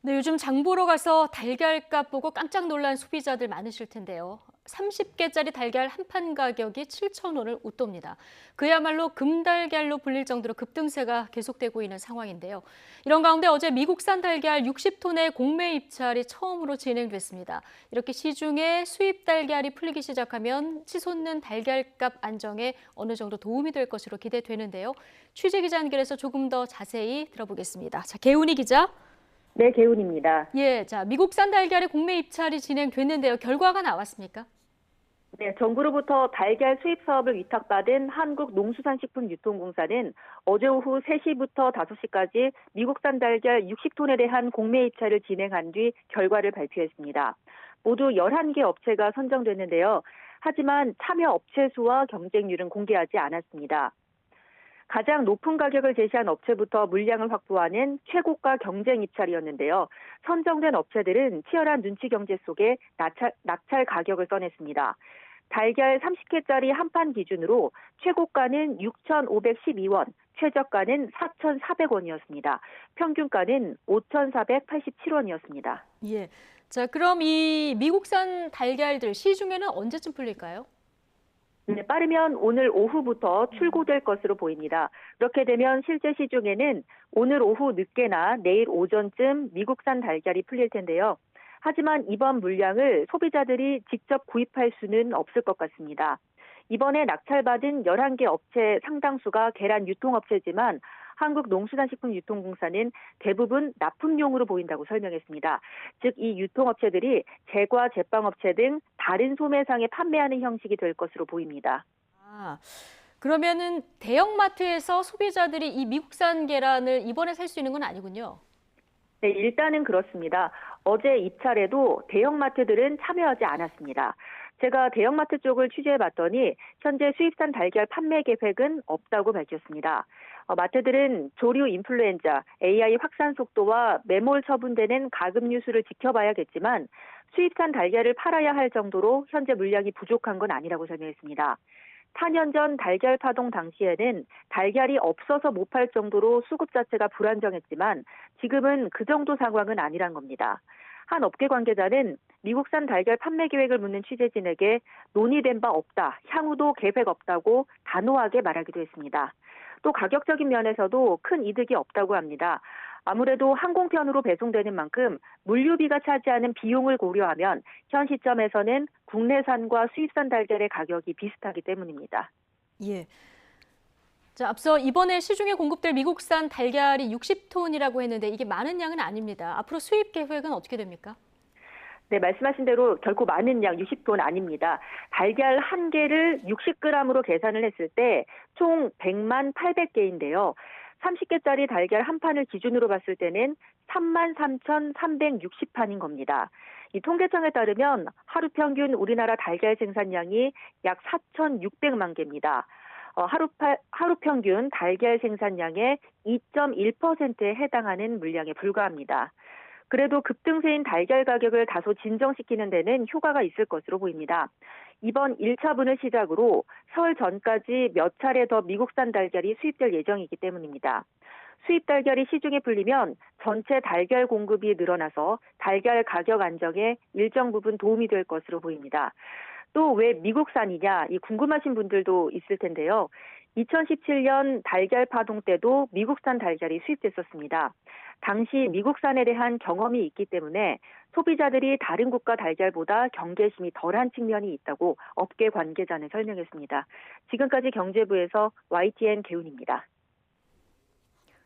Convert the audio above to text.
네, 요즘 장 보러 가서 달걀값 보고 깜짝 놀란 소비자들 많으실 텐데요. 30개짜리 달걀 한 판 가격이 7,000원을 웃돕니다. 그야말로 금달걀로 불릴 정도로 급등세가 계속되고 있는 상황인데요. 이런 가운데 어제 미국산 달걀 60톤의 공매 입찰이 처음으로 진행됐습니다. 이렇게 시중에 수입 달걀이 풀리기 시작하면 치솟는 달걀값 안정에 어느 정도 도움이 될 것으로 기대되는데요. 취재 기자 연결해서 조금 더 자세히 들어보겠습니다. 자, 개훈이 기자. 네, 개운입니다. 예, 자, 미국산 달걀의 공매 입찰이 진행됐는데요. 결과가 나왔습니까? 네, 정부로부터 달걀 수입 사업을 위탁받은 한국농수산식품유통공사는 어제 오후 3시부터 5시까지 미국산 달걀 60톤에 대한 공매 입찰을 진행한 뒤 결과를 발표했습니다. 모두 11개 업체가 선정됐는데요. 하지만 참여 업체 수와 경쟁률은 공개하지 않았습니다. 가장 높은 가격을 제시한 업체부터 물량을 확보하는 최고가 경쟁 입찰이었는데요. 선정된 업체들은 치열한 눈치 경제 속에 낙찰 가격을 써냈습니다. 달걀 30개짜리 한 판 기준으로 최고가는 6,512원, 최저가는 4,400원이었습니다. 평균가는 5,487원이었습니다. 예. 자, 그럼 이 미국산 달걀들 시중에는 언제쯤 풀릴까요? 네, 빠르면 오늘 오후부터 출고될 것으로 보입니다. 그렇게 되면 실제 시중에는 오늘 오후 늦게나 내일 오전쯤 미국산 달걀이 풀릴 텐데요. 하지만 이번 물량을 소비자들이 직접 구입할 수는 없을 것 같습니다. 이번에 낙찰받은 11개 업체 상당수가 계란 유통업체지만 한국농수산식품유통공사는 대부분 납품용으로 보인다고 설명했습니다. 즉, 이 유통업체들이 제과, 제빵업체 등 다른 소매상에 판매하는 형식이 될 것으로 보입니다. 아, 그러면은 대형마트에서 소비자들이 이 미국산 계란을 이번에 살 수 있는 건 아니군요. 네, 일단은 그렇습니다. 어제 입찰에도 대형마트들은 참여하지 않았습니다. 제가 대형마트 쪽을 취재해봤더니 현재 수입산 달걀 판매 계획은 없다고 밝혔습니다. 마트들은 조류 인플루엔자, AI 확산 속도와 매몰 처분되는 가금 뉴스를 지켜봐야겠지만 수입산 달걀을 팔아야 할 정도로 현재 물량이 부족한 건 아니라고 설명했습니다. 4년 전 달걀 파동 당시에는 달걀이 없어서 못 팔 정도로 수급 자체가 불안정했지만 지금은 그 정도 상황은 아니란 겁니다. 한 업계 관계자는 미국산 달걀 판매 계획을 묻는 취재진에게 논의된 바 없다, 향후도 계획 없다고 단호하게 말하기도 했습니다. 또 가격적인 면에서도 큰 이득이 없다고 합니다. 아무래도 항공편으로 배송되는 만큼 물류비가 차지하는 비용을 고려하면 현 시점에서는 국내산과 수입산 달걀의 가격이 비슷하기 때문입니다. 예. 자, 앞서 이번에 시중에 공급될 미국산 달걀이 60톤이라고 했는데 이게 많은 양은 아닙니다. 앞으로 수입 계획은 어떻게 됩니까? 네, 말씀하신 대로 결코 많은 양 60톤 아닙니다. 달걀 한 개를 60g으로 계산을 했을 때 총 100만 800개인데요. 30개짜리 달걀 한 판을 기준으로 봤을 때는 33,360판인 겁니다. 이 통계청에 따르면 하루 평균 우리나라 달걀 생산량이 약 4,600만 개입니다. 하루 평균 달걀 생산량의 2.1%에 해당하는 물량에 불과합니다. 그래도 급등세인 달걀 가격을 다소 진정시키는 데는 효과가 있을 것으로 보입니다. 이번 1차분을 시작으로 설 전까지 몇 차례 더 미국산 달걀이 수입될 예정이기 때문입니다. 수입 달걀이 시중에 풀리면 전체 달걀 공급이 늘어나서 달걀 가격 안정에 일정 부분 도움이 될 것으로 보입니다. 또 왜 미국산이냐 이 궁금하신 분들도 있을 텐데요. 2017년 달걀 파동 때도 미국산 달걀이 수입됐었습니다. 당시 미국산에 대한 경험이 있기 때문에 소비자들이 다른 국가 달걀보다 경계심이 덜한 측면이 있다고 업계 관계자는 설명했습니다. 지금까지 경제부에서 YTN 개훈입니다.